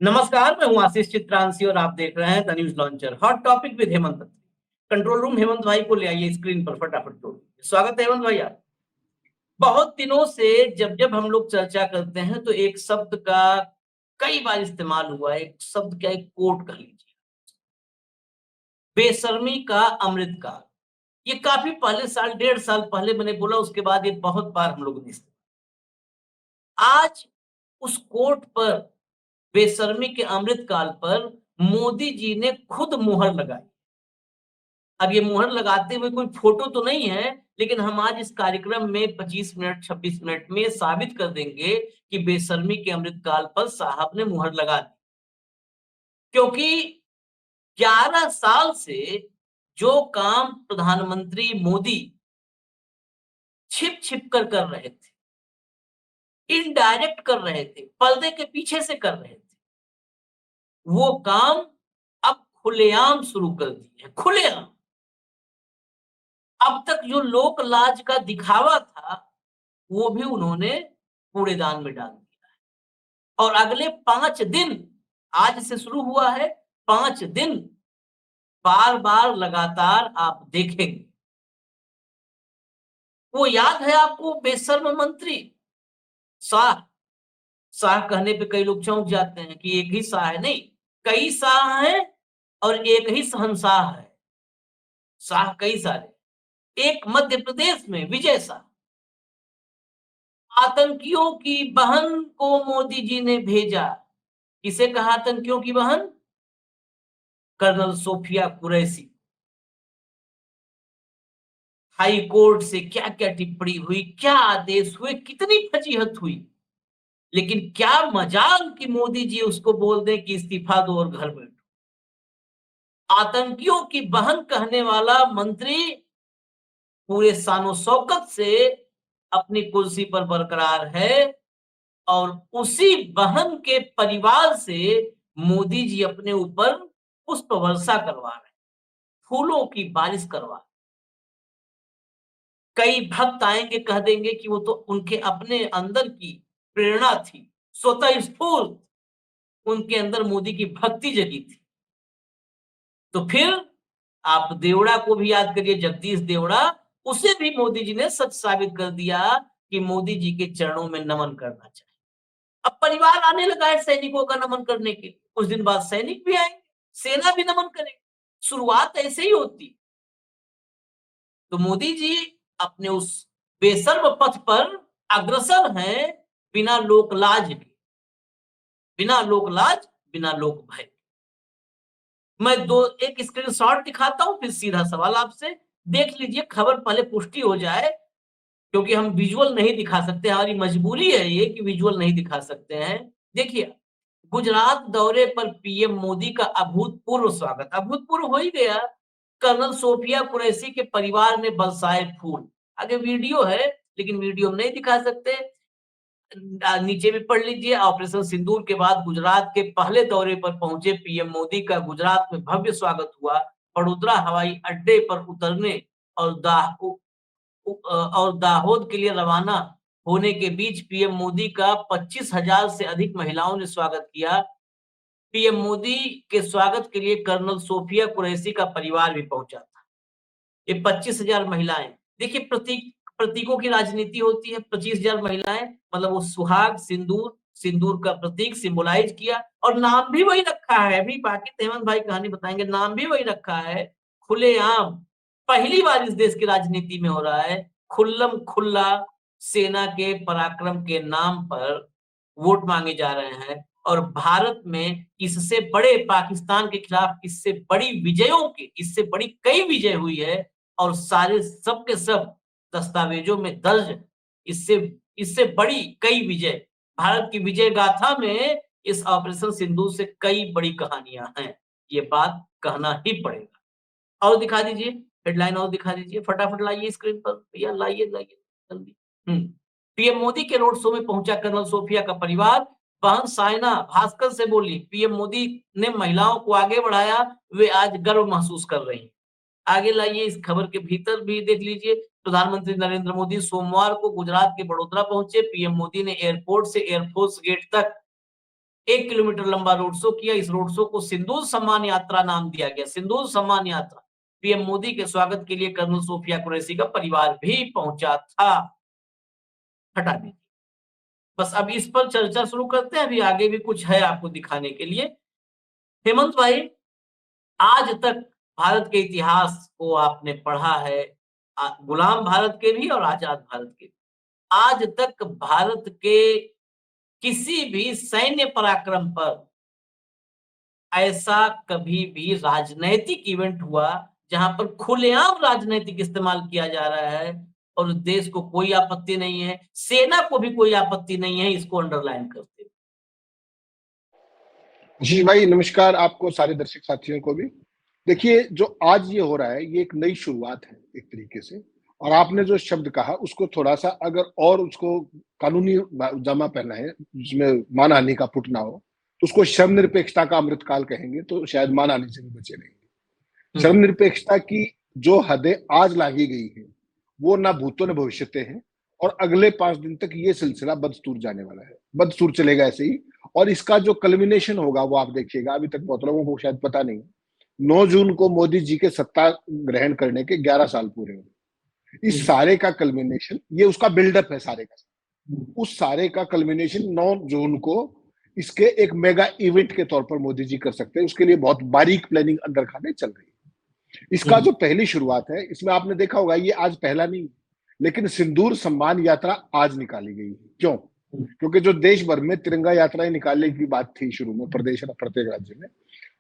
नमस्कार, मैं हूं आशीष चित्रांशी और आप देख रहे हैं the news launcher. Hot topic with Hemant. Control room Hemant भाई को ले आइए स्क्रीन पर फटाफट। तो स्वागत है हेमंत भाई आप। बहुत दिनों से जब जब हम लोग चर्चा करते हैं तो एक शब्द का कई बार इस्तेमाल हुआ है। एक शब्द क्या, एक कोट कह लीजिए, बेशर्मी का अमृतकाल। ये काफी पहले, साल डेढ़ साल पहले मैंने बोला, उसके बाद ये बहुत बार हम लोगों ने आज उस कोट पर, बेशर्मी के अमृतकाल पर मोदी जी ने खुद मुहर लगाई। अब ये मुहर लगाते हुए कोई फोटो तो नहीं है, लेकिन हम आज इस कार्यक्रम में 25 मिनट 26 मिनट में साबित कर देंगे कि बेशर्मी के अमृतकाल पर साहब ने मुहर लगा दी। क्योंकि 11 साल से जो काम प्रधानमंत्री मोदी छिप छिप कर रहे थे, इनडायरेक्ट कर रहे थे, पर्दे के पीछे से कर रहे थे, वो काम अब खुलेआम शुरू कर दिए हैं, खुलेआम। अब तक जो लोक लाज का दिखावा था, वो भी उन्होंने कूड़ेदान में डाल दिया है। और अगले 5 दिन, आज से शुरू हुआ है, 5 दिन बार-बार लगातार आप देखेंगे। वो याद है आपको, बेशर्म मंत्री शाह। शाह कहने पे कई लोग चौंक जाते हैं कि एक ही शाह है, नहीं, कई शाह हैं और एक ही शहंशाह है। शाह कई सारे। एक मध्य प्रदेश में विजय शाह। आतंकियों की बहन को मोदी जी ने भेजा। किसे कहा आतंकियों की बहन? Colonel Sofia Qureshi. High court से क्या-क्या टिप्पणी हुई, क्या आदेश हुए, कितनी फजीहत हुई। लेकिन क्या मजाल कि मोदी जी उसको बोल दें कि इस्तीफा दो और घर बैठो। आतंकियों की बहन कहने वाला मंत्री पूरे शानो शौकत से अपनी कुर्सी पर बरकरार है, और उसी बहन के परिवार से मोदी जी अपने ऊपर पुष्प वर्षा करवा रहे हैं, फूलों की बारिश करवा रहे हैं। कई भक्त आएंगे, कह देंगे कि वो तो उनके अपने अंदर की प्रेरणा थी, स्वतः स्फूर्त उनके अंदर मोदी की भक्ति जगी थी। तो फिर आप देवड़ा को भी याद करिए, जगदीश देवड़ा, उसे भी मोदी जी ने सच साबित कर दिया कि मोदी जी के चरणों में नमन करना चाहिए। अब परिवार आने लगा है सैनिकों का नमन करने के लिए। कुछ दिन बाद सैनिक भी आएंगे, सेना भी नमन करेगी। शुरुआत ऐसे ही होती। तो मोदी जी अपने उस बेशर्म पथ पर अग्रसर हैं, बिना लोकलाज के, बिना लोकलाज, बिना लोक भय। मैं दो एक स्क्रीनशॉट दिखाता हूं, फिर सीधा सवाल आपसे। देख लीजिए, खबर पहले पुष्टि हो जाए, क्योंकि हम विजुअल नहीं दिखा सकते, हमारी मजबूरी है ये कि विजुअल नहीं दिखा सकते हैं। देखिए, गुजरात दौरे पर पीएम मोदी का अभूतपूर्व स्वागत। अभूतपूर्व हो ही गया। कर्नल सोफिया कुरैशी के परिवार ने बरसाए फूल। आगे वीडियो है, लेकिन वीडियो हम नहीं दिखा सकते। नीचे भी पढ़ लीजिए। ऑपरेशन सिंदूर के बाद गुजरात के पहले दौरे पर पहुंचे पीएम मोदी का गुजरात में भव्य स्वागत हुआ। बड़ोदरा हवाई अड्डे पर उतरने और दाहोद के लिए रवाना होने के बीच पीएम मोदी का 25,000 से अधिक महिलाओं ने स्वागत किया। पीएम मोदी के स्वागत के लिए कर्नल सोफिया कुरैशी का परिवार भी पहुंचा था। ये 25,000 महिलाएं, देखिए, प्रतीकों की राजनीति होती है। 25,000 महिलाएं, मतलब वो सुहाग, सिंदूर, सिंदूर का प्रतीक सिंबलाइज किया, और नाम भी वही रखा है। अभी बाकी हेमंत भाई कहानी बताएंगे, नाम भी वही रखा है। खुलेआम पहली बार इस देश की राजनीति में हो रहा है, खुल्लम खुल्ला सेना के पराक्रम के नाम पर वोट मांगे जा रहे हैं। और भारत में इससे बड़े, पाकिस्तान के खिलाफ इससे बड़ी विजयों की, इससे बड़ी कई विजय हुई है, और सारे सब के सब दस्तावेजों में दर्ज है। इससे इससे बड़ी कई विजय, भारत की विजय गाथा में इस ऑपरेशन सिंदूर से कई बड़ी कहानियां हैं। ये बात कहना ही पड़ेगा। और दिखा दीजिए, हेडलाइन और दिखा दीजिए, फटाफट लाइए स्क्रीन पर भैया, लाइए लाइए जल्दी। पीएम मोदी के रोड शो में पहुंचा कर्नल सोफिया का परिवार। बहन साइना भास्कर से बोली, पीएम मोदी ने महिलाओं को आगे बढ़ाया, वे आज गर्व महसूस कर रही हैं। आगे लाइए, इस खबर के भीतर भी देख लीजिए। प्रधानमंत्री नरेंद्र मोदी सोमवार को गुजरात के बड़ोदरा पहुंचे। पीएम मोदी ने एयरपोर्ट से एयरफोर्स गेट तक 1 किलोमीटर लंबा रोड शो किया। इस रोड शो को सिंदूर सम्मान यात्रा नाम दिया गया, सिंदूर सम्मान यात्रा। पीएम मोदी के स्वागत के लिए कर्नल सोफिया कुरैशी का परिवार भी पहुंचा था। हटा दीजिए। बस अब इस पर चर्चा शुरू करते हैं, अभी आगे भी कुछ है आपको दिखाने के लिए। हेमंत भाई, आज तक भारत के इतिहास को आपने पढ़ा है, गुलाम भारत के भी और आजाद भारत के भी। आज तक भारत के किसी भी सैन्य पराक्रम पर ऐसा कभी भी राजनैतिक इवेंट हुआ जहां पर खुलेआम राजनैतिक इस्तेमाल किया जा रहा है और देश को कोई आपत्ति नहीं है, सेना को भी कोई आपत्ति नहीं है, इसको अंडरलाइन करते हुए। जी भाई नमस्कार, आपको सारे दर्शक साथियों को भी। देखिए, जो आज ये हो रहा है ये एक नई शुरुआत है एक तरीके से, और आपने जो शब्द कहा उसको थोड़ा सा अगर और उसको कानूनी जामा पहना है जिसमें मानहानि का पुट ना हो, तो उसको श्रम निरपेक्षता का अमृतकाल कहेंगे, तो शायद मानहानि से भी बचे रहेंगे। श्रम निरपेक्षता की जो हदें आज लागी गई है वो ना भूतो न भविष्यते हैं, और अगले 5 दिन तक ये सिलसिला बदस्तूर जाने वाला है, बदस्तूर चलेगा ऐसे ही। और इसका जो कल्मिनेशन होगा वो आप देखिएगा, अभी तक बहुत लोगों को शायद पता नहीं, 9 जून को मोदी जी के सत्ता ग्रहण करने के 11 साल पूरे हुए। इस सारे का कल्मिनेशन, ये उसका बिल्डअप है सारे का, उस सारे का कल्मिनेशन 9 जून को इसके एक मेगा इवेंट के तौर पर मोदी जी कर सकते हैं। उसके लिए बहुत बारीक प्लानिंग अंदर खाने चल रही है। इसका जो पहली शुरुआत है, इसमें आपने देखा होगा ये आज पहला नहीं, लेकिन सिंदूर सम्मान यात्रा आज निकाली गई है। क्यों? क्योंकि जो देश भर में तिरंगा यात्राएं निकालने की बात थी शुरू में प्रदेश और प्रत्येक राज्य में,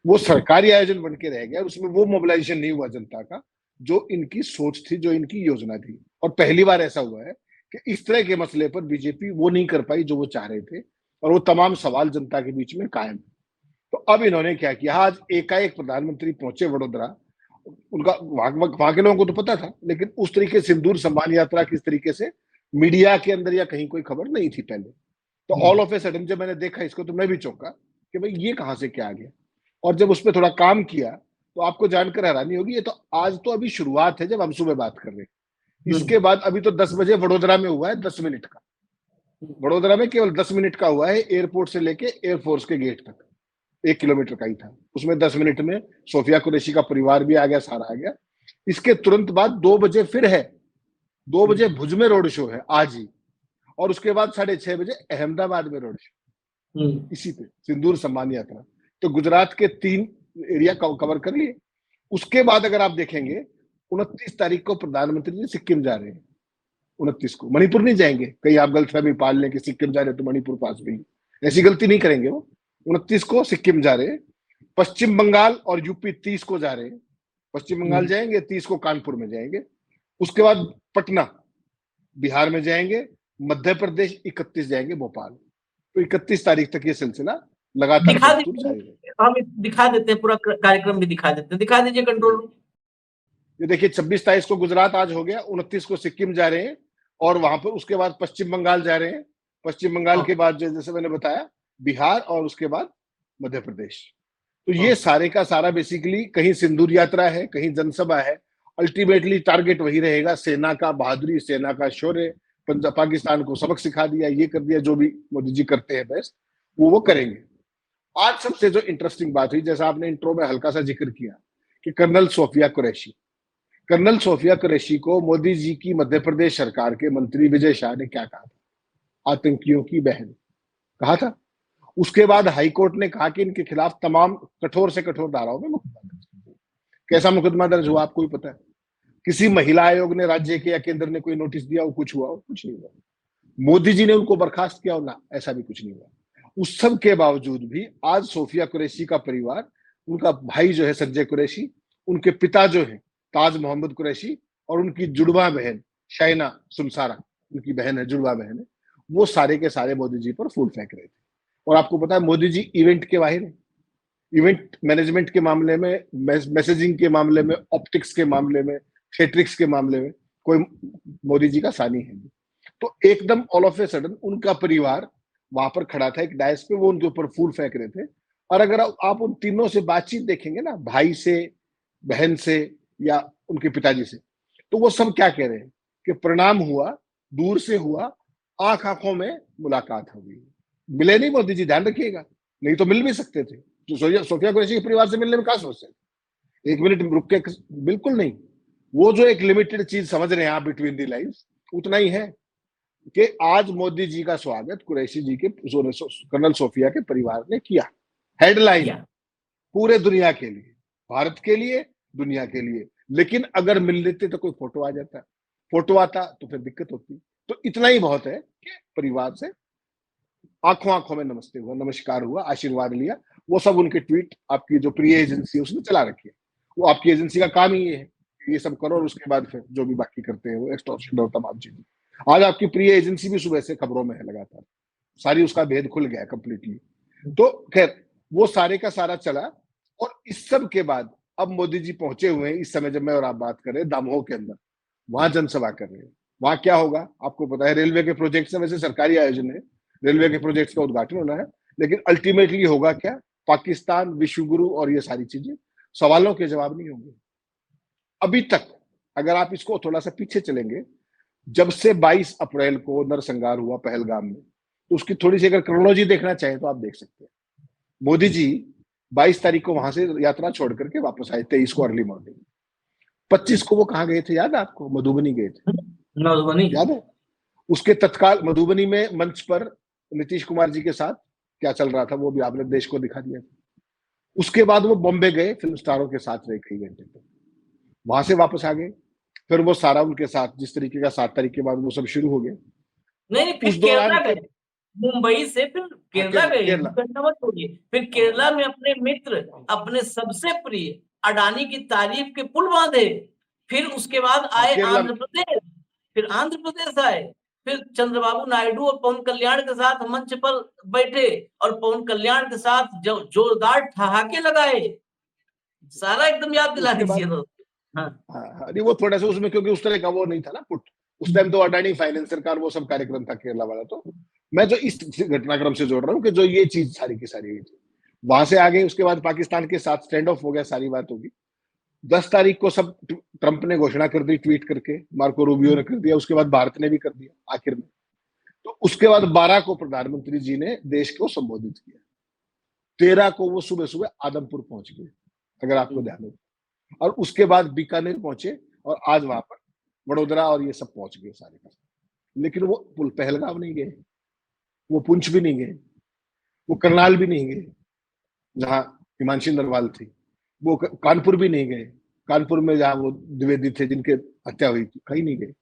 वो सरकारी आयोजन बन के रह गया, उसमें वो मोबिलाइजेशन नहीं हुआ जनता का जो इनकी सोच थी, जो इनकी योजना थी। और पहली बार ऐसा हुआ है कि इस तरह के मसले पर बीजेपी वो नहीं कर पाई जो वो चाह रहे थे, और वो तमाम सवाल जनता के बीच में कायम। तो अब इन्होंने क्या किया, आज एकाएक प्रधानमंत्री पहुंचे वडोदरा। उनका वहां के लोगों को तो पता था, लेकिन उस तरीके सिंदूर सम्मान यात्रा किस तरीके से मीडिया के अंदर या कहीं कोई खबर नहीं थी पहले। तो ऑल ऑफ ए सडन जब मैंने देखा इसको तो मैं भी चौंका कि भाई ये कहां से क्या आ गया। और जब उस पर थोड़ा काम किया तो आपको जानकर हैरानी होगी, ये तो आज तो अभी शुरुआत है जब हम सुबह बात कर रहे हैं। इसके बाद अभी तो 10 बजे वडोदरा में हुआ है, 10 मिनट का, वडोदरा में केवल 10 मिनट का हुआ है, एयरपोर्ट से लेके एयरफोर्स के गेट तक 1 किलोमीटर का ही था। उसमें 10 मिनट में सोफिया कुरैशी का परिवार भी आ गया, सारा आ गया। इसके तुरंत बाद 2 बजे फिर है, 2 बजे भुज में रोड शो है आज ही, और उसके बाद 6:30 बजे अहमदाबाद में रोड शो, इसी पे सिंदूर सम्मान यात्रा। तो गुजरात के 3 एरिया कवर कर लिए। उसके बाद अगर आप देखेंगे 29 तारीख को प्रधानमंत्री जी सिक्किम जा रहे हैं, 29 को मणिपुर नहीं जाएंगे। कहीं आप गलतफहमी पाल लें कि सिक्किम जा रहे तो मणिपुर पास भी, ऐसी गलती नहीं करेंगे वो। 29 को सिक्किम जा रहे हैं, पश्चिम बंगाल और यूपी 30 को जा रहे हैं, पश्चिम बंगाल जाएंगे, 30 को कानपुर में जाएंगे। उसके बाद पटना बिहार में जाएंगे, मध्य प्रदेश 31 जाएंगे भोपाल। तो 31 तारीख तक ये सिलसिला लगातार हम दिखा देते हैं, पूरा कार्यक्रम भी दिखा देते हैं, दिखा दीजिए कंट्रोल रूम। ये देखिए 26-27 को गुजरात आज हो गया, 29 को सिक्किम जा रहे हैं, और वहां पर उसके बाद पश्चिम बंगाल जा रहे हैं, पश्चिम बंगाल के बाद जैसे मैंने बताया बिहार, और उसके बाद मध्य प्रदेश। तो ये सारे का सारा बेसिकली कहीं सिंदूर यात्रा है, कहीं जनसभा है। अल्टीमेटली टारगेट वही रहेगा, सेना का बहादुरी, सेना का शौर्य, पाकिस्तान को सबक सिखा दिया, ये कर दिया, जो भी मोदी जी करते हैं बेस्ट वो करेंगे। आज सबसे जो इंटरेस्टिंग बात हुई, जैसा आपने इंट्रो में हल्का सा जिक्र किया, कि कर्नल सोफिया कुरैशी को मोदी जी की मध्य प्रदेश सरकार के मंत्री विजय शाह ने क्या कहा था, आतंकियों की बहन कहा था। उसके बाद हाईकोर्ट ने कहा कि इनके खिलाफ तमाम कठोर से कठोर धाराओं में मुकदमा दर्ज। कैसा मुकदमा दर्ज हुआ आपको ही पता है। किसी महिला आयोग ने राज्य के या केंद्र ने कोई नोटिस दिया हो, कुछ हुआ हो? कुछ नहीं हुआ। मोदी जी ने उनको बर्खास्त किया हो ना, ऐसा भी कुछ नहीं हुआ। उस सब के बावजूद भी आज सोफिया कुरैशी का परिवार, उनका भाई जो है संजय कुरैशी, उनके पिता जो है ताज मोहम्मद कुरैशी, और उनकी जुड़वा बहन शाइना सुमसारा, उनकी बहन है, जुड़वा बहन है, वो सारे के सारे मोदी जी पर फूल फेंक रहे थे। और आपको पता है मोदी जी इवेंट के माहिर हैं, इवेंट मैनेजमेंट के मामले में, मैसेजिंग के मामले में, ऑप्टिक्स के मामले में, थिएट्रिक्स के मामले में कोई मोदी जी का सानी है। तो एकदम ऑल ऑफ ए सडन उनका परिवार वहां पर खड़ा था एक डायस पे, वो उनके ऊपर फूल फेंक रहे थे। और अगर आप उन तीनों से बातचीत देखेंगे ना, भाई से, बहन से, या उनके पिताजी से, तो वो सब क्या कह रहे हैं कि प्रणाम हुआ, दूर से हुआ, आंख आंखों में मुलाकात हो गई। मिले नहीं मोदी जी, ध्यान रखिएगा, नहीं तो मिल भी सकते थे। तो सोफिया कुरैशी के परिवार से मिलने में क्या समस्या है? 1 मिनट रुक के, बिल्कुल नहीं। वो जो एक लिमिटेड चीज समझ रहे हैं आप बिटवीन दी लाइन्स, उतना ही है कि आज मोदी जी का स्वागत कुरैशी जी के कर्नल सोफिया के परिवार ने किया। हेडलाइन किया। पूरे दुनिया के लिए, भारत के लिए, दुनिया के लिए। लेकिन अगर मिल लेते तो कोई फोटो आ जाता, फोटो आता तो फिर दिक्कत होती। तो इतना ही बहुत है कि परिवार से आंखों आंखों में नमस्ते हुआ, नमस्कार हुआ, आशीर्वाद लिया। वो सब उनके ट्वीट आपकी जो प्रिय एजेंसी है उसने चला रखी है। वो आपकी एजेंसी का काम ही ये है, ये सब करो और उसके बाद फिर जो भी बाकी करते हैं वो एक्सटॉर्शन और तमाम चीजें। आज आपकी प्रिय एजेंसी भी सुबह से खबरों में है लगातार, सारी उसका भेद खुल गया कंप्लीटली। तो खैर वो सारे का सारा चला, और इस सब के बाद अब मोदी जी पहुंचे हुए हैं इस समय जब मैं और आप बात कर रहे हैं दामोह के अंदर, वहां जनसभा कर रहे हैं। वहां क्या होगा आपको पता है, रेलवे के प्रोजेक्ट से, वैसे सरकारी आयोजन है, रेलवे के प्रोजेक्ट्स का उद्घाटन होना है, लेकिन अल्टीमेटली होगा क्या, पाकिस्तान, विश्व गुरु और ये सारी चीजें, सवालों के जवाब नहीं होंगे। अभी तक अगर आप इसको थोड़ा सा पीछे चलेंगे, जब से 22 अप्रैल को नरसंहार हुआ पहलगाम में, तो उसकी थोड़ी सी अगर क्रोनोलॉजी देखना चाहें तो आप देख सकते हैं। मोदी जी 22 तारीख को वहां से यात्रा छोड़ करके वापस आए, 23 को अर्ली मॉर्निंग। 25 को वो कहाँ गए थे याद है आपको? मधुबनी गए थे, मधुबनी याद है? उसके तत्काल मधुबनी में मंच पर नीतीश कुमार जी के साथ क्या चल रहा था वो भी आपने देश को दिखा दिया था। उसके बाद वो बॉम्बे गए, फिल्म स्टारों के साथ रहे कई घंटे तक, वहां से वापस आ गए। फिर वो सारा उनके साथ जिस तरीके का 7 तारीख के बाद वो सब शुरू हो गया। नहीं, उस फिर दौरान केरला गए, मुंबई से फिर केरला गए, केरला मत छोड़िए। फिर केरला में अपने मित्र, अपने सबसे प्रिय अडानी की तारीफ के पुल बांधे। फिर उसके बाद आए केरला आंध्र प्रदेश, फिर आंध्र प्रदेश आए, फिर चंद्रबाबू नायडू और पवन कल्याण के साथ मंच पर बैठे और पवन कल्याण के साथ जोरदार ठहाके लगाए। सारा एकदम याद दिला उसके दीजिए बाद तो। हाँ, नहीं वो थोड़ा सा उसमें क्योंकि उस तरह का वो नहीं था ना पुट, उस टाइम तो अडानी फाइनेंसर का वो सब कार्यक्रम था केरला वाला। तो मैं जो इस घटनाक्रम से जोड़ रहा हूँ कि जो ये चीज सारी की सारी हुई थी, वहां से आगे उसके बाद पाकिस्तान के साथ स्टैंड ऑफ हो गया, सारी बात होगी। 10 तारीख को सब ट्रंप ने घोषणा कर दी ट्वीट करके, मार्को रूबियो ने कर दिया, उसके बाद भारत ने भी कर दिया आखिर में। तो उसके बाद 12 को प्रधानमंत्री जी ने देश को संबोधित किया, 13 को वो सुबह सुबह आदमपुर पहुंच गए, अगर आपको ध्यान हो। और उसके बाद बीकानेर पहुंचे, और आज वहां पर वडोदरा और ये सब पहुंच गए सारे का। लेकिन वो पहलगाम नहीं गए, वो पुंछ भी नहीं गए, वो करनाल भी नहीं गए जहां हिमांशी नरवाल थी, वो कानपुर भी नहीं गए, कानपुर में जहां वो द्विवेदी थे जिनके हत्या हुई थी, कहीं नहीं गए।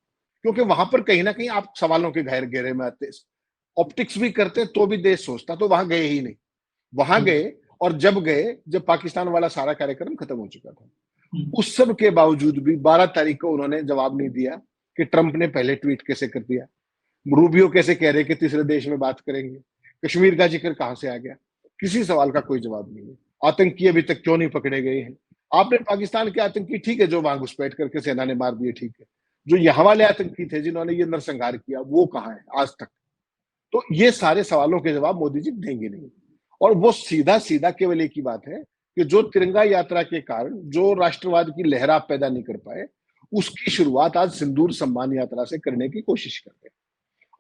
क्योंकि वहां पर कहीं ना कहीं आप सवालों के घेरे में आते, ऑप्टिक्स भी करते तो भी देश सोचता, तो वहां गए ही नहीं। वहां गए, और जब गए जब पाकिस्तान वाला सारा कार्यक्रम खत्म हो चुका था। उस सब के बावजूद भी 12 तारीख को उन्होंने जवाब नहीं दिया कि ट्रंप ने पहले ट्वीट कैसे कर दिया, रूबियो कैसे कह रहे कि तीसरे देश में बात करेंगे, कश्मीर का जिक्र कहां से आ गया, किसी सवाल का कोई जवाब नहीं है। आतंकी अभी तक क्यों नहीं पकड़े गए हैं? आपने पाकिस्तान के आतंकी ठीक है जो वहां घुसपैठ करके सेना ने मार दिए, ठीक है, जो यहाँ वाले आतंकी थे जिन्होंने ये नरसंहार किया वो कहाँ है आज तक? तो ये सारे सवालों के जवाब मोदी जी देंगे नहीं। और वो सीधा सीधा केवल एक ही बात है कि जो तिरंगा यात्रा के कारण जो राष्ट्रवाद की लहर आप पैदा नहीं कर पाए, उसकी शुरुआत आज सिंदूर सम्मान यात्रा से करने की कोशिश करते हैं।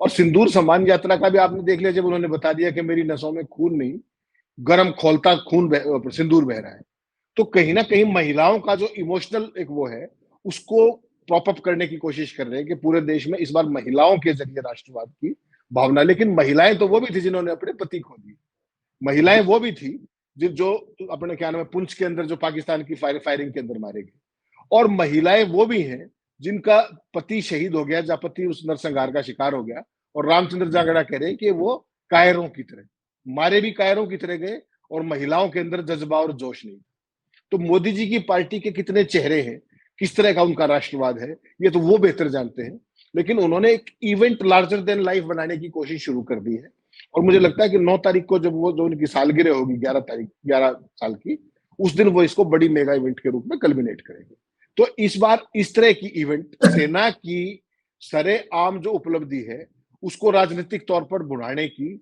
और सिंदूर सम्मान यात्रा का भी आपने देख लिया, जब उन्होंने बता दिया कि मेरी नसों में खून नहीं, गर्म खौलता खून सिंदूर बह रहा है, तो कहीं ना कहीं महिलाओं का जो इमोशनल एक वो है उसको प्रॉप अप करने की कोशिश कर रहे हैं कि पूरे देश में इस बार महिलाओं के जरिए राष्ट्रवाद की भावना। लेकिन महिलाएं तो वो भी थी जिन्होंने अपने पति खो दिए, महिलाएं वो भी थी जो अपने क्या नाम है पुंछ के अंदर जो पाकिस्तान की फायरिंग के अंदर मारे गए, और महिलाएं वो भी हैं जिनका पति शहीद हो गया, जहाँ पति उस नरसंहार का शिकार हो गया। और रामचंद्र जागड़ा कह रहे हैं कि वो कायरों की तरह मारे भी कायरों की तरह गए, और महिलाओं के अंदर जज्बा और जोश नहीं। तो मोदी जी की पार्टी के कितने चेहरे हैं, किस तरह का उनका राष्ट्रवाद है, ये तो वो बेहतर जानते हैं। लेकिन उन्होंने एक इवेंट लार्जर देन लाइफ बनाने की कोशिश शुरू कर दी है। और मुझे लगता है कि 9 तारीख को जब वो जो उनकी सालगिरह होगी 11 साल की, उस दिन वो इसको बड़ी मेगा इवेंट के रूप में कल्मिनेट करेंगे। तो इस बार इस तरह की इवेंट सेना की सरेआम जो उपलब्धि है उसको राजनीतिक तौर पर बढ़ाने की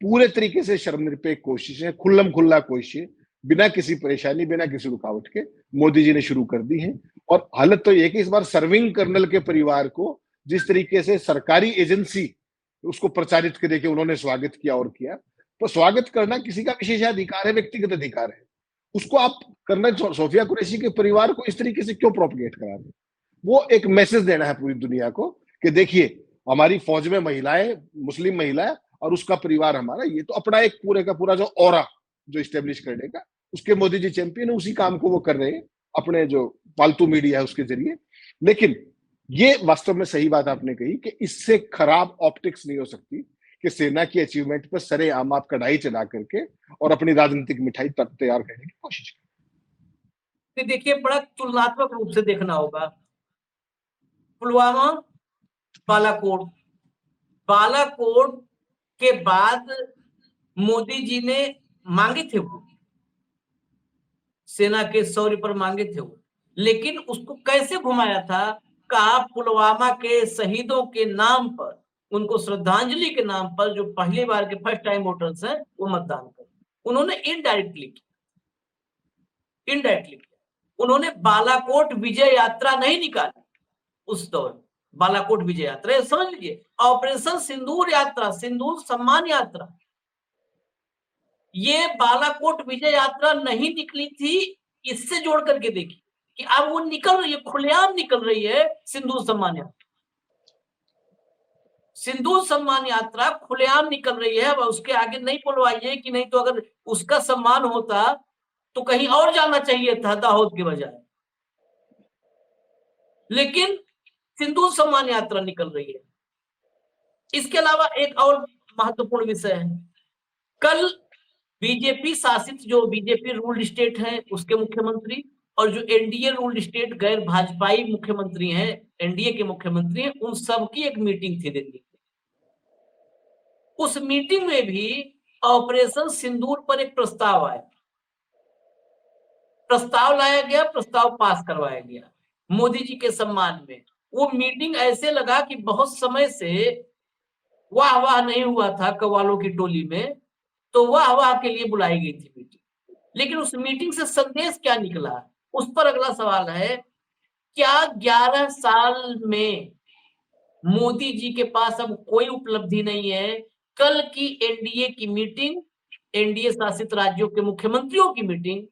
पूरे तरीके से शर्मनिरपेक्ष कोशिश है, खुल्लम खुल्ला कोशिश, बिना किसी परेशानी बिना किसी रुकावट के मोदी जी ने शुरू कर दी है। और हालत तो यह कि इस बार सर्विंग कर्नल के परिवार को जिस तरीके से सरकारी एजेंसी उसको प्रचारित करके उन्होंने स्वागत किया और किया, तो स्वागत करना किसी का विशेषाधिकार है, व्यक्तिगत अधिकार है। उसको आप कर्नल सोफिया कुरैशी के परिवार को इस तरीके से क्यों प्रोपगेट करा रहे हैं? वो एक मैसेज देना है पूरी दुनिया को कि देखिए हमारी फौज में महिलाएं, मुस्लिम महिला और उसका परिवार हमारा, ये तो अपना एक पूरे का पूरा जो ऑरा जो इस्टेब्लिश करने का, उसके मोदी जी चैंपियन है, उसी काम को वो कर रहे हैं अपने जो पालतू मीडिया है उसके जरिए। लेकिन ये वास्तव में सही बात आपने कही कि इससे खराब ऑप्टिक्स नहीं हो सकती कि सेना की अचीवमेंट पर सरेआम आप कढ़ाई चला करके और अपनी राजनीतिक मिठाई तैयार करने की कोशिश करें। देखिए, बड़ा तुलनात्मक रूप से देखना होगा। पुलवामा, बालाकोट, बालाकोट के बाद मोदी जी ने मांगे थे, वो सेना के शौर्य पर मांगे थे वो, लेकिन उसको कैसे घुमाया था, कहा पुलवामा के शहीदों के नाम पर, उनको श्रद्धांजलि के नाम पर जो पहली बार के फर्स्ट टाइम वोटर्स हैं वो मतदान करें। उन्होंने इनडायरेक्टली किया। उन्होंने बालाकोट विजय यात्रा नहीं निकाली उस दौर में। बालाकोट विजय यात्रा समझ लीजिए, ऑपरेशन सिंदूर यात्रा, सिंदूर सम्मान यात्रा, ये बालाकोट विजय यात्रा नहीं निकली थी। इससे जोड़ करके देखिए कि अब वो निकल रही है, खुलेआम निकल रही है सिंदूर सम्मान यात्रा। सिंदूर सम्मान यात्रा खुलेआम निकल रही है। अब उसके आगे नहीं बोलवाइए कि नहीं तो अगर उसका सम्मान होता तो कहीं और जाना चाहिए था दाहोद के बजाय, लेकिन सिंदूर सम्मान यात्रा निकल रही है। इसके अलावा एक और महत्वपूर्ण विषय है, कल बीजेपी शासित जो बीजेपी रूल्ड स्टेट है उसके मुख्यमंत्री और जो एनडीए रूल्ड स्टेट गैर भाजपाई मुख्यमंत्री हैं, एनडीए के मुख्यमंत्री हैं, उन सबकी एक मीटिंग थी दिल्ली। उस मीटिंग में भी ऑपरेशन सिंदूर पर एक प्रस्ताव आया, प्रस्ताव लाया गया, प्रस्ताव पास करवाया गया मोदी जी के सम्मान में। वो मीटिंग ऐसे लगा कि बहुत समय से वाह वाह नहीं हुआ था कव्वालों की टोली में, तो वाह वाह के लिए बुलाई गई थी मीटिंग। लेकिन उस मीटिंग से संदेश क्या निकला, उस पर अगला सवाल है, क्या 11 साल में मोदी जी के पास अब कोई उपलब्धि नहीं है? कल की एनडीए की मीटिंग, एनडीए शासित राज्यों के मुख्यमंत्रियों की मीटिंग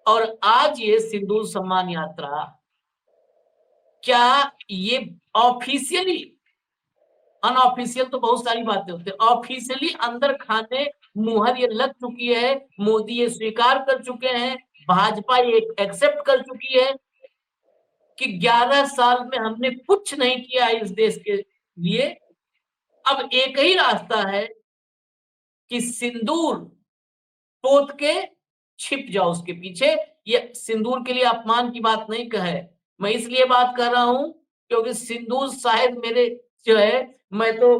और आज ये सिंदूर सम्मान यात्रा, क्या ये ऑफिशियली, अनऑफिशियल तो बहुत सारी बातें होती है, ऑफिशियली अंदर खाने मुहर ये लग चुकी है, मोदी ये स्वीकार कर चुके हैं, भाजपा ये एक्सेप्ट कर चुकी है कि 11 साल में हमने कुछ नहीं किया इस देश के लिए। अब एक ही रास्ता है कि सिंदूर पोत के छिप जाओ उसके पीछे। ये सिंदूर के लिए अपमान की बात नहीं कहे, मैं इसलिए बात कर रहा हूं क्योंकि सिंदूर शायद मेरे जो है, मैं तो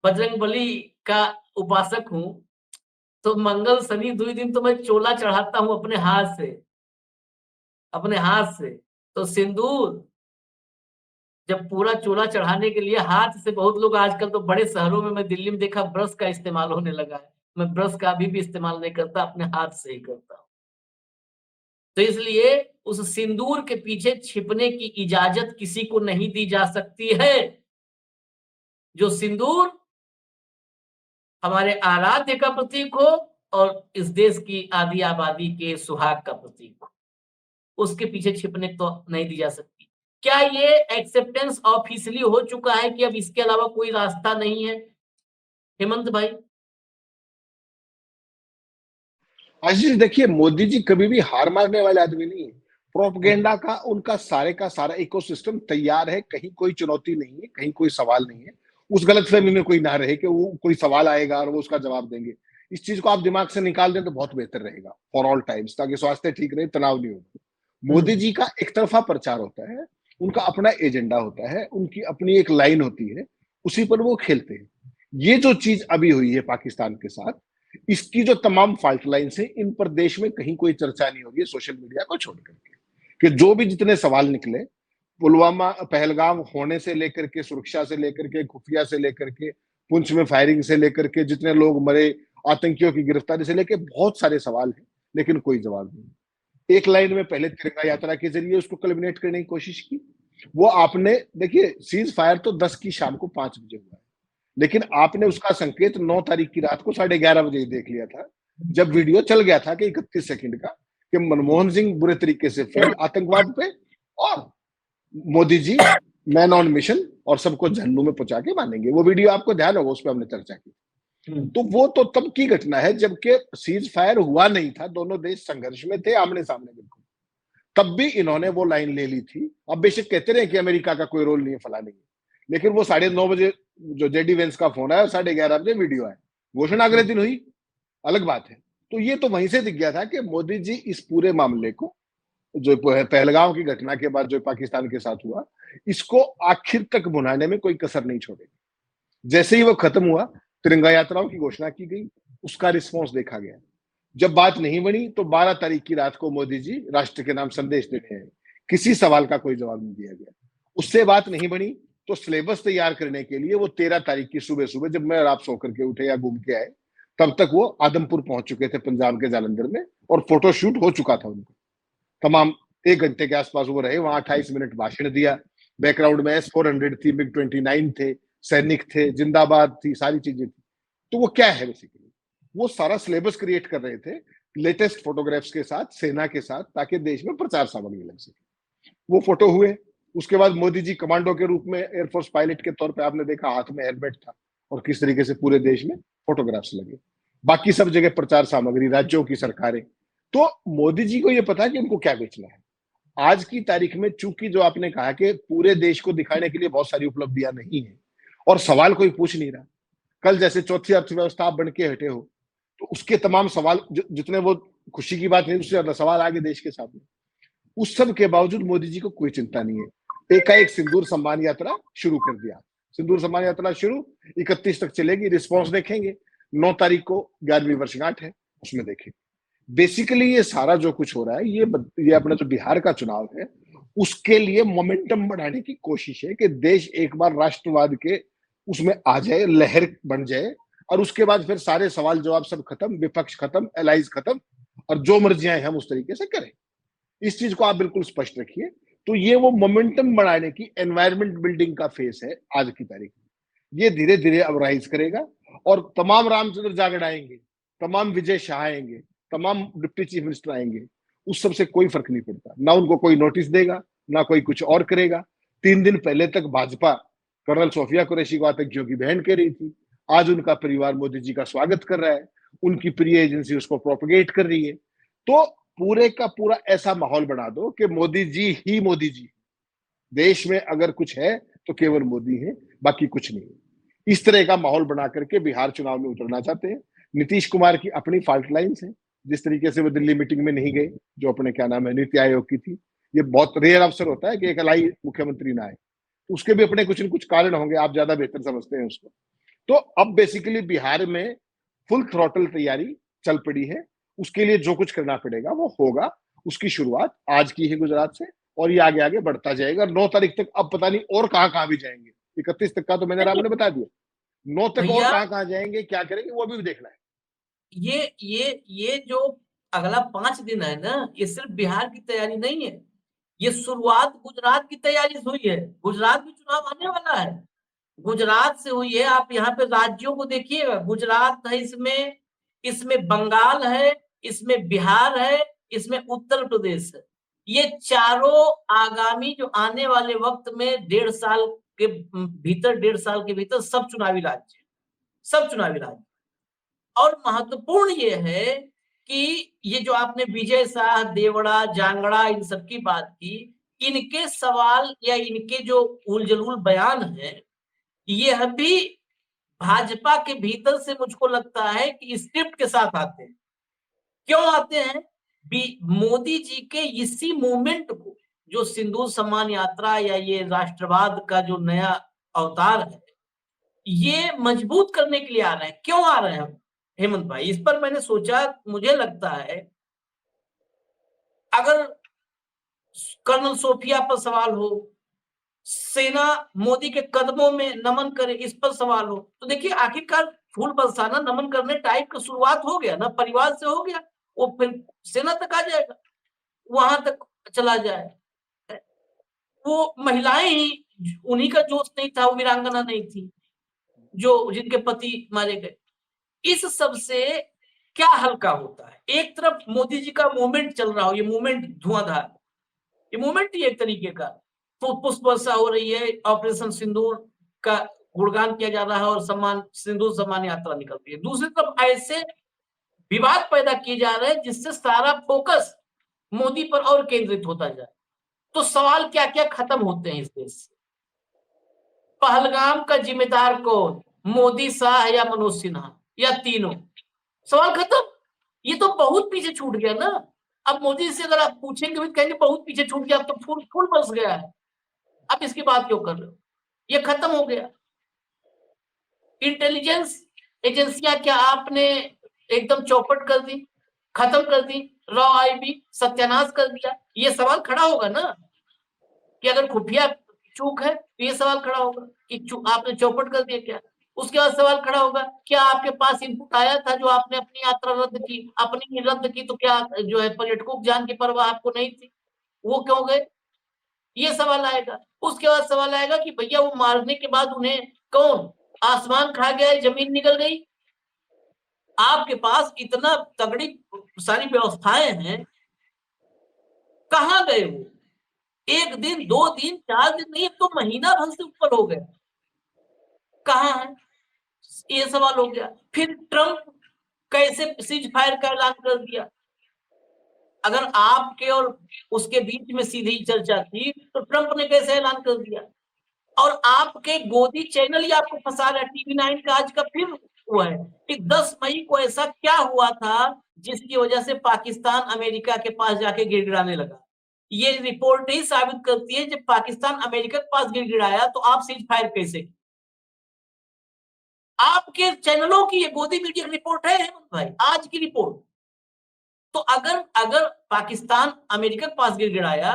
बजरंगबली का उपासक हूं, तो मंगल शनि 2 दिन तो मैं चोला चढ़ाता हूं अपने हाथ से, अपने हाथ से। तो सिंदूर जब पूरा चोला चढ़ाने के लिए हाथ से, बहुत लोग आजकल तो बड़े शहरों में, मैं दिल्ली में देखा ब्रश का इस्तेमाल होने लगा है, मैं ब्रश का अभी भी इस्तेमाल नहीं करता, अपने हाथ से ही करता हूं। तो इसलिए उस सिंदूर के पीछे छिपने की इजाजत किसी को नहीं दी जा सकती है। जो सिंदूर हमारे आराध्य का प्रतीक हो और इस देश की आधी आबादी के सुहाग का प्रतीक हो, उसके पीछे छिपने तो नहीं दी जा सकती। क्या ये एक्सेप्टेंस ऑफिशियली हो चुका है कि अब इसके अलावा कोई रास्ता नहीं है, हेमंत भाई? आशीष देखिए, मोदी जी कभी भी हार मारने वाले आदमी नहीं है। प्रोपगेंडा का उनका सारे का सारा इकोसिस्टम तैयार है, कहीं कोई चुनौती नहीं है, कहीं कोई सवाल नहीं है। उस गलतफहमी में कोई ना रहे कि वो कोई सवाल आएगा और वो उसका जवाब देंगे। इस चीज को आप दिमाग से निकाल दें तो बहुत बेहतर रहेगा फॉर ऑल टाइम्स, ताकि स्वास्थ्य ठीक रहे, तनाव नहीं हो। मोदी जी का एक तरफा प्रचार होता है, उनका अपना एजेंडा होता है, उनकी अपनी एक लाइन होती है, उसी पर वो खेलते हैं। ये जो चीज अभी हुई है पाकिस्तान के साथ, इसकी जो तमाम फॉल्ट लाइन्स हैं, इन पर देश में कहीं कोई चर्चा नहीं हो रही है सोशल मीडिया को छोड़ करके, कि जो भी जितने सवाल निकले, पुलवामा पहलगाम होने से लेकर के, सुरक्षा से लेकर के, खुफिया से लेकर के, पुंछ में फायरिंग से लेकर के, जितने लोग मरे, आतंकियों की गिरफ्तारी से लेकर बहुत सारे सवाल हैं, लेकिन कोई जवाब नहीं। एक लाइन में पहले तिरंगा यात्रा के जरिए उसको कल्मिनेट करने की कोशिश की। वो आपने देखिए, सीज फायर तो 10 की शाम को 5 बजे हुआ है, लेकिन आपने उसका संकेत 9 तारीख की रात को 11:30 बजे ही देख लिया था, जब वीडियो चल गया था कि 31 सेकंड का, कि मनमोहन सिंह बुरे तरीके से फेल आतंकवाद पे, और Modi ji man on mission और सबको झन्नू में पहुंचा के मानेंगे। वो वीडियो आपको ध्यान होगा, उस पर हमने चर्चा की। तो वो तो तब की घटना है जबकि सीज फायर हुआ नहीं था, दोनों देश संघर्ष में थे आमने सामने बिल्कुल, तब भी इन्होंने वो लाइन ले ली थी। अब बेशक कहते रहे कि अमेरिका का कोई रोल नहीं है, फला नहीं है, लेकिन वो 9:30 बजे जो जेडी वेंस का फोन आया, 11:30 बजे वीडियो आया, घोषणा अगले दिन हुई, अलग बात है। तो ये तो वहीं से दिख गया था कि मोदी जी इस पूरे मामले को, जो पहलगाम की घटना के बाद जो पाकिस्तान के साथ हुआ, इसको आखिर तक भुनाने में कोई कसर नहीं छोड़ेगी। जैसे ही वो खत्म हुआ, तिरंगा यात्राओं की घोषणा की गई, उसका रिस्पॉन्स देखा गया। जब बात नहीं बनी तो 12 तारीख की रात को मोदी जी राष्ट्र के नाम संदेश देते हैं, किसी सवाल का कोई जवाब नहीं दिया गया। उससे बात नहीं बनी तो सिलेबस तैयार करने के लिए वो 13 तारीख की सुबह सुबह, जब मैं और आप सो करके उठे या घूम के आए, तब तक वो आदमपुर पहुंच चुके थे पंजाब के जालंधर में, और फोटोशूट हो चुका था उनका तमाम। 1 घंटे के आसपास वो रहे वहां, 28 मिनट भाषण दिया, बैकग्राउंड में S-400 थी, MiG-29 थे, सैनिक थे, जिंदाबाद थी, सारी चीजें थी। तो वो क्या है बेसिकली, वो सारा सिलेबस क्रिएट कर रहे थे लेटेस्ट फोटोग्राफ्स के साथ, सेना के साथ, ताकि देश में प्रचार सामग्री लग सके। वो फोटो हुए। उसके बाद मोदी जी कमांडो के रूप में एयरफोर्स पायलट के तौर पे आपने देखा, हाथ में हेलमेट था, और किस तरीके से पूरे देश में फोटोग्राफ्स लगे। बाकी सब जगह प्रचार सामग्री, राज्यों की सरकारें। तो मोदी जी को ये पता है कि उनको क्या बेचना है। आज की तारीख में चूंकि जो आपने कहा कि पूरे देश को दिखाने के लिए बहुत सारी उपलब्धियां नहीं है, और सवाल कोई पूछ नहीं रहा। कल जैसे चौथी अर्थव्यवस्था आप बन के हटे हो, तो उसके तमाम सवाल, जितने वो खुशी की बात नहीं, उससे ज्यादा सवाल आगे देश के सामने। उस सब के बावजूद मोदी जी को कोई चिंता नहीं है। एकाएक सिंदूर सम्मान यात्रा शुरू कर दिया। सिंदूर सम्मान यात्रा शुरू, 31 तक चलेगी, रिस्पॉन्स देखेंगे। 9 तारीख को 11वीं वर्षगांठ है, उसमें देखेंगे। बेसिकली ये सारा जो कुछ हो रहा है, ये अपना जो बिहार का चुनाव है, उसके लिए मोमेंटम बढ़ाने की कोशिश है कि देश एक बार राष्ट्रवाद के उसमें आ जाए, लहर बन जाए, और उसके बाद फिर सारे सवाल जवाब सब खत्म, विपक्ष खत्म, एलाइज खत्म, और जो मर्जियां हम उस तरीके से करें। इस चीज को आप बिल्कुल स्पष्ट रखिए। तो ये वो मोमेंटम बढ़ाने की, एनवायरमेंट बिल्डिंग का फेस है आज की तारीख में। ये धीरे धीरे अब राइज करेगा, और तमाम रामचंद्र जागड़ आएंगे, तमाम विजय शाह आएंगे, तमाम डिप्टी चीफ मिनिस्टर आएंगे, उस सबसे कोई फर्क नहीं पड़ता। ना उनको कोई नोटिस देगा, ना कोई कुछ और करेगा। 3 दिन पहले तक भाजपा कर्नल सोफिया कुरैशी को आतंकियों की बहन कह रही थी, आज उनका परिवार मोदी जी का स्वागत कर रहा है, उनकी प्रिय एजेंसी उसको प्रोपगेट कर रही है। तो पूरे का पूरा ऐसा माहौल बना दो कि मोदी जी ही मोदी जी, देश में अगर कुछ है तो केवल मोदी है, बाकी कुछ नहीं है। इस तरह का माहौल बना करके बिहार चुनाव में उतरना चाहते हैं। नीतीश कुमार की अपनी फॉल्ट लाइन्स है, जिस तरीके से वो दिल्ली मीटिंग में नहीं गए, जो अपने क्या नाम है नीति आयोग की थी। ये बहुत रेयर अवसर होता है कि एक अलाई मुख्यमंत्री ना आए, उसके भी अपने कुछ न कुछ कारण होंगे, आप ज्यादा बेहतर समझते हैं उसको। तो अब बेसिकली बिहार में फुल थ्रॉटल तैयारी चल पड़ी है। उसके लिए जो कुछ करना पड़ेगा वो होगा। उसकी शुरुआत आज की है गुजरात से, और ये आगे आगे बढ़ता जाएगा। 9 तारीख तक अब पता नहीं और कहाँ भी जाएंगे। 31 तक का तो मैंने आपने बता दिया, 9 तक और भैया कहाँ जाएंगे, क्या करेंगे, वो भी देखना है। ये जो अगला 5 दिन है ना, ये सिर्फ बिहार की तैयारी नहीं है, ये शुरुआत गुजरात की तैयारी से हुई है। गुजरात में चुनाव आने वाला है, गुजरात से हुई है। आप यहाँ पे राज्यों को देखिएगा, गुजरात है, इसमें इसमें बंगाल है, इसमें बिहार है, इसमें उत्तर प्रदेश है। ये चारों आगामी जो आने वाले वक्त में 1.5 साल के भीतर, 1.5 साल के भीतर सब चुनावी राज्य, सब चुनावी राज्य। और महत्वपूर्ण ये है कि ये जो आपने विजय शाह, देवड़ा, जांगड़ा, इन सब की बात की, इनके सवाल या इनके जो उलझुल बयान है, यह भी भाजपा के भीतर से मुझको लगता है कि स्क्रिप्ट के साथ आते हैं। क्यों आते हैं? मोदी जी के इसी मूवमेंट को, जो सिंदूर सम्मान यात्रा या ये राष्ट्रवाद का जो नया अवतार है, ये मजबूत करने के लिए आ रहे हैं। क्यों आ रहे हैं हेमंत भाई? इस पर मैंने सोचा, मुझे लगता है अगर कर्नल सोफिया पर सवाल हो, सेना मोदी के कदमों में नमन करे, इस पर सवाल हो, तो देखिए आखिरकार फूल बरसाना, नमन करने टाइप का शुरुआत हो गया ना, परिवार से हो गया, वो फिर सेना तक आ जाएगा, वहां तक चला जाए। वो महिलाएं ही, उन्हीं का जोश नहीं था, वो वीरांगना नहीं थी। जो जिनके पति मारे गए। इस सब से क्या हल्का होता है? एक तरफ मोदी जी का मूवमेंट चल रहा हो, ये मूवमेंट धुआंधार, ये मूवमेंट ही एक तरीके का, तो पुष्प वर्षा हो रही है, ऑपरेशन सिंदूर का गुणगान किया जा रहा है और सम्मान सिंदूर सम्मान यात्रा निकल रही है। दूसरी तरफ ऐसे विवाद पैदा किए जा रहे हैं जिससे सारा फोकस मोदी पर और केंद्रित होता जाए। तो सवाल क्या-क्या खत्म होते हैं इस देश से। पहलगाम का जिम्मेदार कौन? मोदी, शाह या मनोज सिन्हा या तीनों? सवाल खत्म। ये तो बहुत पीछे छूट गया ना। अब मोदी से अगर आप पूछेंगे भी कहेंगे बहुत पीछे छूट गया, अब तो फुल फुल बस गया है। अब इसकी बात क्यों कर रहे हो? ये खत्म हो गया। इंटेलिजेंस एजेंसियां क्या आपने एकदम चौपट कर दी, खत्म कर दी, रॉ आईबी सत्यानाश कर दिया? ये सवाल खड़ा होगा ना कि अगर खुफिया चूक है तो ये सवाल खड़ा होगा कि आपने चौपट कर दिया क्या? उसके बाद सवाल खड़ा होगा क्या आपके पास इनपुट आया था जो आपने अपनी यात्रा रद्द की, अपनी रद्द की तो क्या जो है पर्यटकों की जान की परवाह आपको नहीं थी, वो क्यों गए? ये सवाल आएगा। उसके बाद सवाल आएगा कि भैया वो मारने के बाद उन्हें कौन आसमान खा गया, जमीन निकल गई? आपके पास इतना तगड़ी सारी व्यवस्थाएं हैं, कहाँ गए वो? 1 दिन, 2 दिन, 4 दिन नहीं, अब तो महीना भर से ऊपर हो गया। कहाँ है? ये सवाल हो गया। फिर ट्रंप कैसे सीज फायर का ऐलान कर दिया? अगर आपके और उसके बीच में सीधी चर्चा थी तो ट्रंप ने कैसे ऐलान कर दिया? और आपके गोदी चैनल ही आपको फंसा रहा है। टीवी 9 का आज का फिर हुआ है कि 10 मई को ऐसा क्या हुआ था जिसकी वजह से पाकिस्तान अमेरिका के पास जाके गिड़गिड़ाने लगा। ये रिपोर्ट ही साबित करती है जब पाकिस्तान अमेरिका के पास गिड़गिड़ाया तो आप सीज फायर कैसे? आपके चैनलों की ये गोदी मीडिया की रिपोर्ट है हेमंत भाई, आज की रिपोर्ट। तो अगर अगर पाकिस्तान अमेरिका के पास गिड़गिड़ाया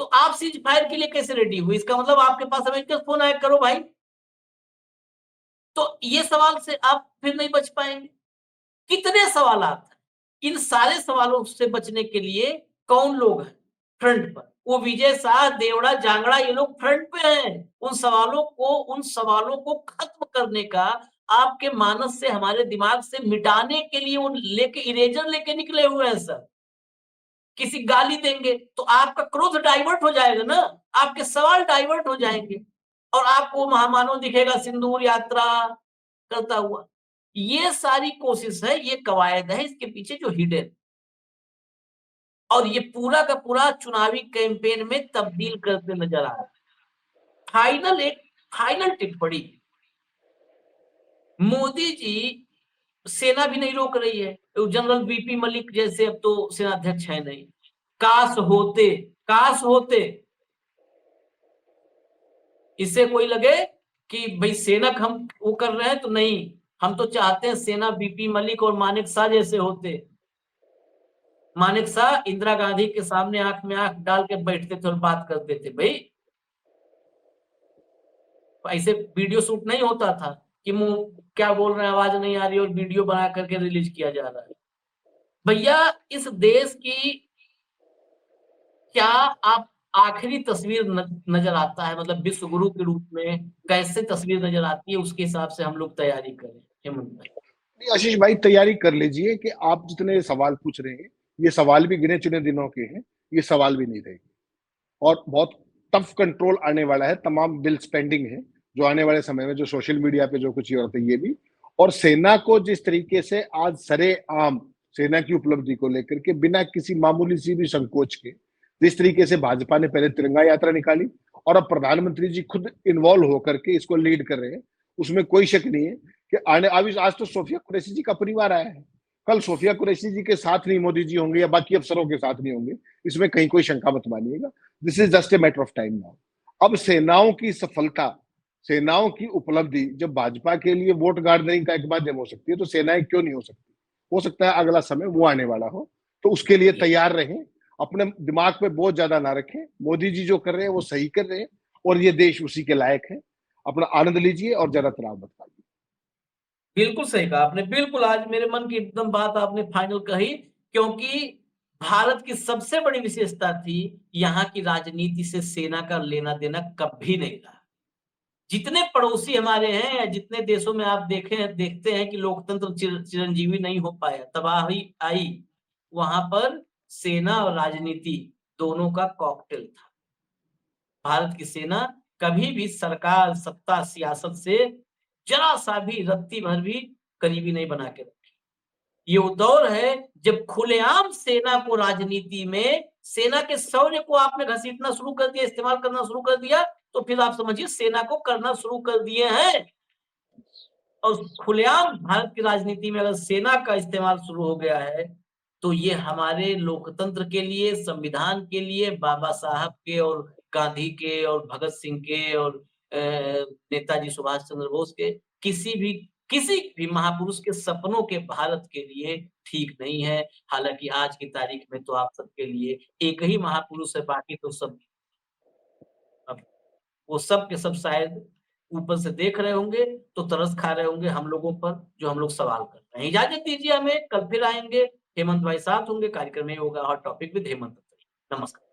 तो आप सीज फायर के लिए कैसे रेडी हुए? इसका मतलब आपके पास अमेरिका से फोन आया करो भाई। तो ये सवाल से आप फिर नहीं बच पाएंगे। कितने सवालात हैं? इन सारे सवालों से बचने के लिए कौन लोग हैं फ्रंट पर? वो विजय शाह, देवड़ा, जांगड़ा, ये लोग फ्रंट पे हैं। उन सवालों को खत्म करने का आपके मानस से, हमारे दिमाग से मिटाने के लिए वो लेके इरेजर लेके निकले हुए हैं सर। किसी गाली देंगे तो आपका क्रोध डाइवर्ट हो जाएगा ना, आपके सवाल डाइवर्ट हो जाएंगे और आपको महामानव दिखेगा सिंदूर यात्रा करता हुआ। ये सारी कोशिश है, ये कवायद है, इसके पीछे जो हिडन, और ये पूरा का पूरा चुनावी कैंपेन में तब्दील करते नजर आ रहा है। एक फाइनल टिप्पणी, मोदी जी सेना भी नहीं रोक रही है, तो जनरल वीपी मलिक जैसे अब तो सेनाध्यक्ष है नहीं। काश होते, काश होते। इससे कोई लगे कि भाई सेना हम वो कर रहे हैं, तो नहीं, हम तो चाहते हैं सेना बीपी मलिक और मानेक शाह जैसे होते। मानेक शाह इंदिरा गांधी के सामने आंख में आंख डाल के बैठते थे और बात करते थे। भाई ऐसे वीडियो शूट नहीं होता था कि मुंह क्या बोल रहे हैं आवाज नहीं आ रही और वीडियो बना करके रिलीज किया जा रहा है। भैया इस देश की क्या आप आखिरी तस्वीर नजर आता है, मतलब विश्व गुरु के रूप में कैसे तस्वीर नजर आती है, उसके हिसाब से हम लोग तैयारी करें हेमंत भाई। नहीं, आशीष भाई तैयारी कर लीजिए कि आप जितने सवाल पूछ रहे हैं ये सवाल भी गिने चुने दिनों के हैं, ये सवाल भी नहीं रहेंगे और बहुत टफ कंट्रोल आने वाला है। तमाम बिल स्पेंडिंग है जो आने वाले समय में, जो सोशल मीडिया पे जो कुछ ये होता है ये भी, और सेना को जिस तरीके से आज सरेआम सेना की उपलब्धि को लेकर के बिना किसी मामूली सी भी संकोच के जिस तरीके से भाजपा ने पहले तिरंगा यात्रा निकाली और अब प्रधानमंत्री जी खुद इन्वॉल्व होकर के इसको लीड कर रहे हैं, उसमें कोई शक नहीं है कि आने अभी आज तो सोफिया कुरैशी जी का परिवार आया है, कल सोफिया कुरैशी जी के साथ नहीं मोदी जी होंगे या बाकी अफसरों के साथ नहीं होंगे, इसमें कहीं कोई शंका मत मानिएगा। This is just a matter of time now. अब सेनाओं की सफलता, सेनाओं की उपलब्धि जब भाजपा के लिए वोट गार्डनिंग का एक माध्यम हो सकती है तो सेनाएं क्यों नहीं हो सकती? हो सकता है अगला समय वो आने वाला हो, तो उसके लिए तैयार रहें, अपने दिमाग पे बोझ ज्यादा ना रखें। मोदी जी जो कर रहे हैं वो सही कर रहे हैं और ये देश उसी के लायक है। अपना आनंद लीजिए और ज्यादा तनाव मत पाइए। बिल्कुल सही कहा आपने, बिल्कुल आज मेरे मन की एकदम बात आपने फाइनल कही, क्योंकि भारत की सबसे बड़ी विशेषता थी यहाँ की राजनीति से सेना का लेना देना कभी नहीं रहा। जितने पड़ोसी हमारे हैं या जितने देशों में आप देखते हैं कि लोकतंत्र चिरंजीवी नहीं हो पाया, तबाही आई, वहां पर सेना और राजनीति दोनों का कॉकटेल था। भारत की सेना कभी भी सरकार, सत्ता, सियासत से जरा-सा भी रत्ती भर भी करीबी नहीं बना के रखी। ये वो दौर है जब खुलेआम सेना को राजनीति में, सेना के शौर्य को आपने घसीटना शुरू कर दिया, इस्तेमाल करना शुरू कर दिया, तो फिर आप समझिए सेना को करना शुरू कर दिए हैं। और खुलेआम भारत की राजनीति में अगर सेना का इस्तेमाल शुरू हो गया है, तो ये हमारे लोकतंत्र के लिए, संविधान के लिए, बाबा साहब के और गांधी के और भगत सिंह के और नेताजी सुभाष चंद्र बोस के, किसी भी महापुरुष के सपनों के भारत के लिए ठीक नहीं है। हालाँकि आज की तारीख में तो आप सबके लिए एक ही महापुरुष है, बाकी तो सब अब वो सब के सब शायद ऊपर से देख रहे होंगे, तो तरस खा रहे होंगे हम लोगों पर, जो हम लोग सवाल कर रहे हैं। इजाज़त दीजिए हमें, कल फिर आएँगे। हेमंत भाई साथ होंगे, कार्यक्रम में होगा हॉट टॉपिक विद हेमंत। नमस्कार।